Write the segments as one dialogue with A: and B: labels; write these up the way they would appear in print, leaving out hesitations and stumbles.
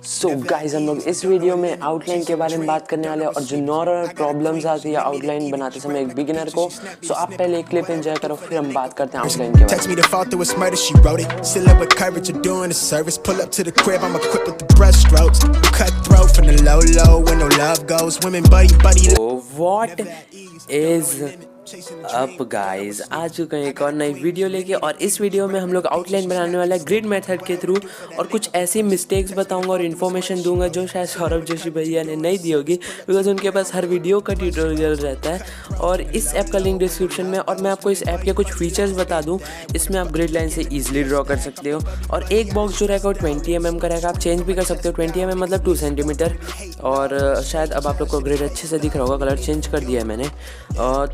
A: So guys हम लोग इस वीडियो में आउटलाइन के बारे में बात करने वाले हैं और जो नॉर्मल प्रॉब्लम्स आती है आउटलाइन बनाते समय एक बिगिनर को। सो आप पहले एक क्लिप एंजॉय करो, फिर हम बात करते हैं आउटलाइन के बारे में। व्हाट इज अप गाइस, आ चुका है एक और नई वीडियो लेके। और इस वीडियो में हम लोग आउटलाइन बनाने वाला है ग्रिड मेथड के थ्रू, और कुछ ऐसी मिस्टेक्स बताऊंगा और इन्फॉर्मेशन दूंगा जो शायद सौरभ जोशी भैया ने नहीं दी होगी, बिकॉज उनके पास हर वीडियो का ट्यूटोरियल रहता है। और इस ऐप का लिंक डिस्क्रिप्शन में, और मैं आपको इस ऐप के कुछ फीचर्स बता दूं। इसमें आप ग्रिड लाइन से ईजिली ड्रॉ कर सकते हो, और एक बॉक्स जो रहेगा वो 20 mm का रहेगा। आप चेंज भी कर सकते हो, 20 mm मतलब 2 सेंटीमीटर। और शायद अब आप लोग को ग्रिड अच्छे से दिख रहा होगा, कलर चेंज कर दिया है मैंने।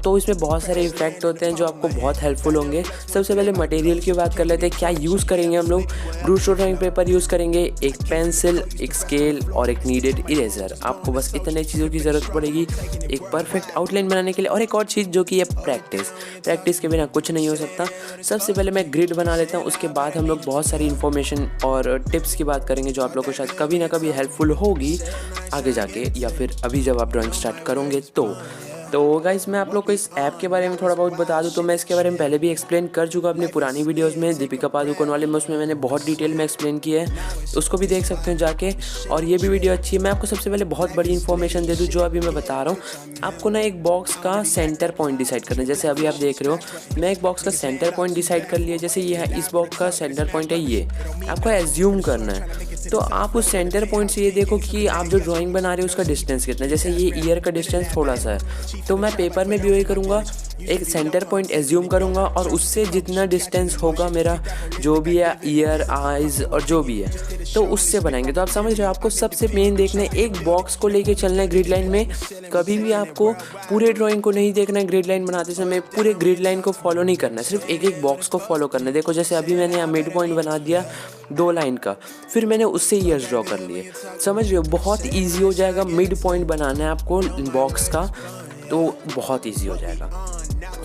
A: तो इसमें बहुत सारे इफेक्ट होते हैं जो आपको बहुत हेल्पफुल होंगे। सबसे पहले मटेरियल की बात कर लेते हैं। क्या यूज़ करेंगे हम लोग? ब्रश ड्राइंग पेपर यूज़ करेंगे, एक पेंसिल, एक स्केल और एक नीडेड इरेजर। आपको बस इतने चीज़ों की ज़रूरत पड़ेगी एक परफेक्ट आउटलाइन बनाने के लिए। और एक और चीज़ जो कि है प्रैक्टिस के बिना कुछ नहीं हो सकता। सबसे पहले मैं ग्रिड बना लेता हूँ, उसके बाद हम लोग बहुत सारी इन्फॉर्मेशन और टिप्स की बात करेंगे जो आप लोग को शायद कभी ना कभी हेल्पफुल होगी आगे जाके, या फिर अभी जब आप ड्राइंग स्टार्ट करोगे तो गाइस मैं आप लोग को इस ऐप के बारे में थोड़ा बहुत बता दूं। तो मैं इसके बारे में पहले भी एक्सप्लेन कर चुका अपनी पुरानी वीडियोस में, दीपिका पादुकोण वाले में, उसमें मैंने बहुत डिटेल में एक्सप्लेन किया है, उसको भी देख सकते हैं जाके। और ये भी वीडियो अच्छी है। मैं आपको सबसे पहले बहुत बड़ी इन्फॉर्मेशन दे दूँ जो अभी मैं बता रहा हूँ। आपको ना एक बॉक्स का सेंटर पॉइंट डिसाइड करना है। जैसे अभी आप देख रहे हो, मैं एक बॉक्स का सेंटर पॉइंट डिसाइड कर लिया। जैसे ये है, इस बॉक्स का सेंटर पॉइंट है ये, आपको एज्यूम करना है। तो आप उस सेंटर पॉइंट से ये देखो कि आप जो ड्राइंग बना रहे हो उसका डिस्टेंस कितना है। जैसे ये ईयर का डिस्टेंस थोड़ा सा है, तो मैं पेपर में भी वही करूँगा, एक सेंटर पॉइंट एज्यूम करूँगा और उससे जितना डिस्टेंस होगा मेरा जो भी है, ईयर, आइज़ और जो भी है, तो उससे बनाएंगे। तो आप समझ रहे हो, आपको सबसे मेन देखना है एक बॉक्स को लेके चलना है ग्रिड लाइन में। कभी भी आपको पूरे ड्राइंग को नहीं देखना है ग्रिड लाइन बनाते समय, पूरे ग्रिड लाइन को फॉलो नहीं करना है, सिर्फ एक एक बॉक्स को फॉलो करना है। देखो जैसे अभी मैंने यहाँ मिड पॉइंट बना दिया 2 लाइन का, फिर मैंने उससे ईयर्स ड्रॉ कर लिए। समझ रहे हो, बहुत ईजी हो जाएगा। मिड पॉइंट बनाना है आपको बॉक्स का, तो बहुत ईजी हो जाएगा।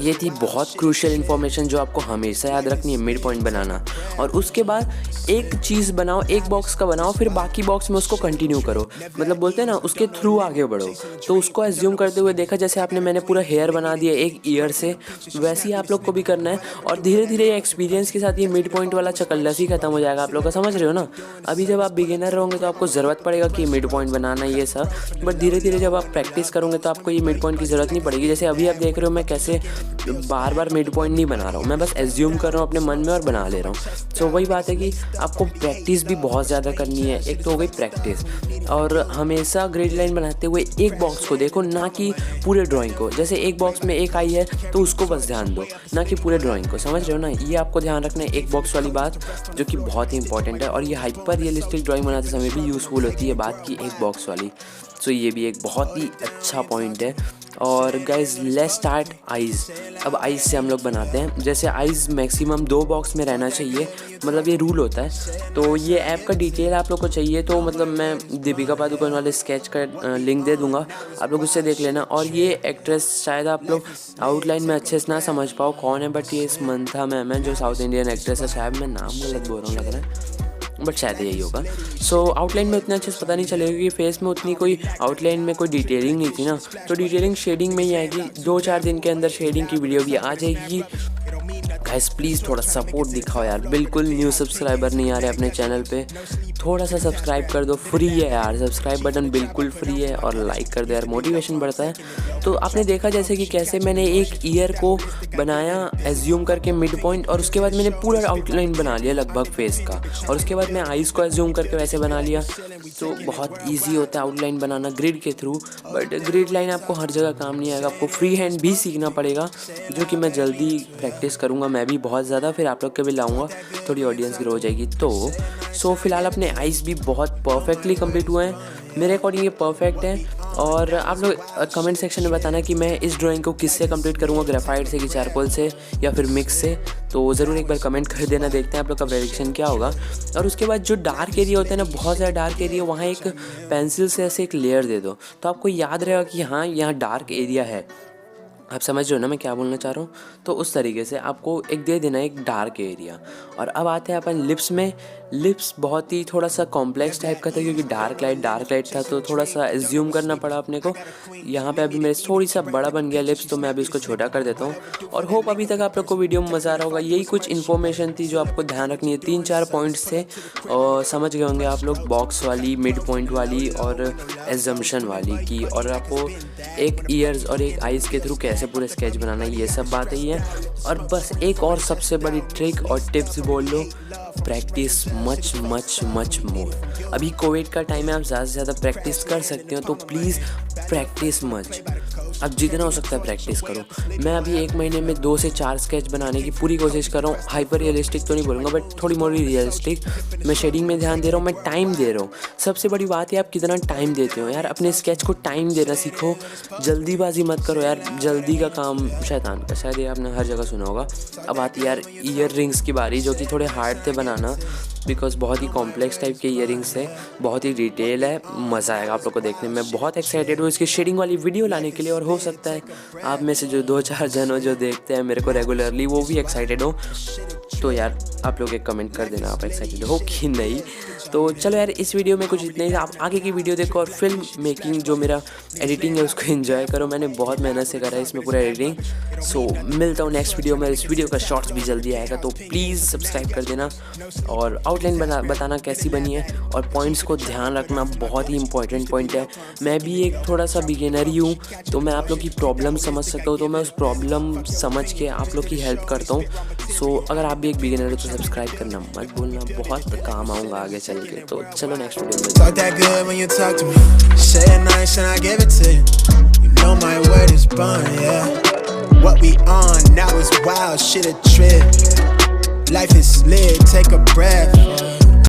A: ये थी बहुत क्रूशियल इन्फॉर्मेशन जो आपको हमेशा याद रखनी है, मिड पॉइंट बनाना। और उसके बाद एक चीज़ बनाओ, एक बॉक्स का बनाओ, फिर बाकी बॉक्स में उसको कंटिन्यू करो। मतलब बोलते हैं ना, उसके थ्रू आगे बढ़ो। तो उसको एज्यूम करते हुए देखा, जैसे आपने मैंने पूरा हेयर बना दिया एक ईयर से, वैसे ही आप लोग को भी करना है। और धीरे धीरे एक्सपीरियंस के साथ ये मिड पॉइंट वाला चकल्लस ही खत्म हो जाएगा आप लोग का। समझ रहे हो ना? अभी जब आप बिगिनर रहोगे तो आपको ज़रूरत पड़ेगा कि मिड पॉइंट बनाना ये सब, बट धीरे धीरे जब आप प्रैक्टिस करोगे तो आपको ये मिड पॉइंट की ज़रूरत नहीं पड़ेगी। जैसे अभी आप देख रहे हो मैं कैसे बार बार मिड पॉइंट नहीं बना रहा हूँ, मैं बस एज्यूम कर रहा हूँ अपने मन में और बना ले रहा हूँ। सो वही बात है कि आपको प्रैक्टिस भी बहुत ज़्यादा करनी है। एक तो हो गई प्रैक्टिस, और हमेशा ग्रिड लाइन बनाते हुए एक बॉक्स को देखो, ना कि पूरे ड्राइंग को। जैसे एक बॉक्स में एक आई है तो उसको बस ध्यान दो, ना कि पूरे ड्राइंग को। समझ रहे हो ना? ये आपको ध्यान रखना है, एक बॉक्स वाली बात, जो कि बहुत ही इंपॉर्टेंट है। और ये हाइपर रियलिस्टिक ड्राइंग बनाते समय भी यूज़फुल होती है बात की, एक बॉक्स वाली। सो ये भी एक बहुत ही अच्छा पॉइंट है। और गाइज लेट्स स्टार्ट आइज़। अब आइज़ से हम लोग बनाते हैं। जैसे आइज़ मैक्सिमम 2 बॉक्स में रहना चाहिए, मतलब ये रूल होता है। तो ये ऐप का डिटेल आप लोग को चाहिए तो मतलब मैं दीपिका पादुकोण वाले स्केच का लिंक दे दूंगा, आप लोग उससे देख लेना। और ये एक्ट्रेस शायद आप लोग आउटलाइन में अच्छे से ना समझ पाओ कौन है, बट ये समंथा मैम है जो साउथ इंडियन एक्ट्रेस है। शायद मैं नाम गलत बोल रहा हूँ लग रहा है, बट शायद यही होगा। सो आउटलाइन में उतना अच्छे से पता नहीं चलेगा क्योंकि फेस में उतनी कोई आउटलाइन में कोई डिटेलिंग नहीं थी ना। तो डिटेलिंग शेडिंग में ही आएगी। 2-4 दिन के अंदर शेडिंग की वीडियो भी आ जाएगी। गाइस प्लीज़ थोड़ा सपोर्ट दिखाओ यार, बिल्कुल न्यू सब्सक्राइबर नहीं आ रहे अपने चैनल पे, थोड़ा सा सब्सक्राइब कर दो, फ्री है यार, सब्सक्राइब बटन बिल्कुल फ्री है। और लाइक कर दो यार, मोटिवेशन बढ़ता है। तो आपने देखा जैसे कि कैसे मैंने एक ईयर को बनाया एज्यूम करके मिड पॉइंट, और उसके बाद मैंने पूरा आउटलाइन बना लिया लगभग फेस का, और उसके बाद मैं आइज़ को एज्यूम करके वैसे बना लिया। तो बहुत ईजी होता है आउटलाइन बनाना ग्रिड के थ्रू, बट ग्रिड लाइन आपको हर जगह काम नहीं आएगा। आपको फ्री हैंड भी सीखना पड़ेगा, जो कि मैं जल्दी प्रैक्टिस करूँगा मैं भी बहुत ज़्यादा, फिर आप लोग के भी लाऊंगा, थोड़ी ऑडियंस ग्रो हो जाएगी। तो सो फिलहाल अपने आइज़ भी बहुत परफेक्टली कंप्लीट हुए हैं, मेरे अकॉर्डिंग ये परफेक्ट है। और आप लोग कमेंट सेक्शन में बताना कि मैं इस ड्राइंग को किससे कंप्लीट करूँगा, ग्रेफाइट से कि चारकोल से या फिर मिक्स से। तो ज़रूर एक बार कमेंट कर देना, देखते हैं आप लोग का प्रेडिक्शन क्या होगा। और उसके बाद जो डार्क एरिया होता है ना, बहुत ज़्यादा डार्क एरिया, वहाँ एक पेंसिल से ऐसे एक लेयर दे दो, तो आपको याद रहेगा कि हाँ यहाँ डार्क एरिया है। आप समझ रहे हो ना मैं क्या बोलना चाह रहा हूँ? तो उस तरीके से आपको एक दे देना एक डार्क एरिया। और अब आते हैं अपन लिप्स में। लिप्स बहुत ही थोड़ा सा कॉम्प्लेक्स टाइप का था क्योंकि डार्क लाइट था, तो थोड़ा सा एज्यूम करना पड़ा अपने को। यहाँ पे अभी मेरे थोड़ी सा बड़ा बन गया लिप्स, तो मैं अभी इसको छोटा कर देता हूँ। और होप अभी तक आप लोग को वीडियो में मज़ा आ रहा होगा। यही कुछ इन्फॉर्मेशन थी जो आपको ध्यान रखनी है। 3-4 पॉइंट्स थे और समझ गए होंगे आप लोग, बॉक्स वाली, मिड पॉइंट वाली और एजम्पशन वाली की, और आपको एक ईयर्स और एक आइज़ के थ्रू कैसे पूरे स्केच बनाना है, ये सब बातें ही हैं। और बस एक और सबसे बड़ी ट्रिक और टिप्स बोल लो, practice much much much more. अभी कोविड का टाइम है, आप ज़्यादा से ज़्यादा प्रैक्टिस कर सकते हो, तो प्लीज़ प्रैक्टिस मच। अब जितना हो सकता है प्रैक्टिस करो। मैं अभी 1 महीने में 2 से 4 स्केच बनाने की पूरी कोशिश कर रहा हूँ। हाइपर रियलिस्टिक तो नहीं बोलूँगा, बट थोड़ी मोड़ी रियलिस्टिक। मैं शेडिंग में ध्यान दे रहा हूँ, मैं टाइम दे रहा हूँ। सबसे बड़ी बात है आप कितना टाइम देते हो यार। अपने स्केच को टाइम देना सीखो, जल्दीबाजी मत करो यार। जल्दी का काम शैतान का, शायद ये आपने हर जगह सुना होगा। अब आती है यार ईयर रिंग्स की बारी, जो कि थोड़े हार्ड थे बनाना, बिकॉज बहुत ही कॉम्प्लेक्स टाइप के ईयर रिंग्स है, बहुत ही डिटेल है। मज़ा आएगा आप लोग को देखने में। बहुत एक्साइटेड हूँ इसकी शेडिंग वाली वीडियो लाने के लिए, और हो सकता है आप में से जो 2-4 जन हो जो देखते हैं मेरे को रेगुलरली, वो भी एक्साइटेड हो। तो यार आप लोग एक कमेंट कर देना आप एक्साइटेड हो कि नहीं। तो चलो यार, इस वीडियो में कुछ इतना ही। आप आगे की वीडियो देखो और फिल्म मेकिंग जो मेरा एडिटिंग है उसको एंजॉय करो। मैंने बहुत मेहनत से करा है इसमें पूरा एडिटिंग। सो मिलता हूँ नेक्स्ट वीडियो में। इस वीडियो का शॉर्ट्स भी जल्दी आएगा, तो प्लीज़ सब्सक्राइब कर देना और आउटलाइन बताना कैसी बनी है, और पॉइंट्स को ध्यान रखना, बहुत ही इंपॉर्टेंट पॉइंट है। मैं भी एक थोड़ा सा बिगिनर ही हूँ, तो मैं आप लोग की प्रॉब्लम समझ सकता हूँ, तो मैं उस प्रॉब्लम समझ के आप लोग की हेल्प करता हूँ। सो अगर आप भी एक बिगिनर हो तो सब्सक्राइब करना मत भूलना, बहुत काम आऊँगा आगे चल के। तो चलो नेक्स्ट वीडियो में।
B: Talk that good when you talk to me. Say it nice and I give it to you. You know my word is bond, yeah. What we on now is wild, shit a trip. Life is lit, take a breath.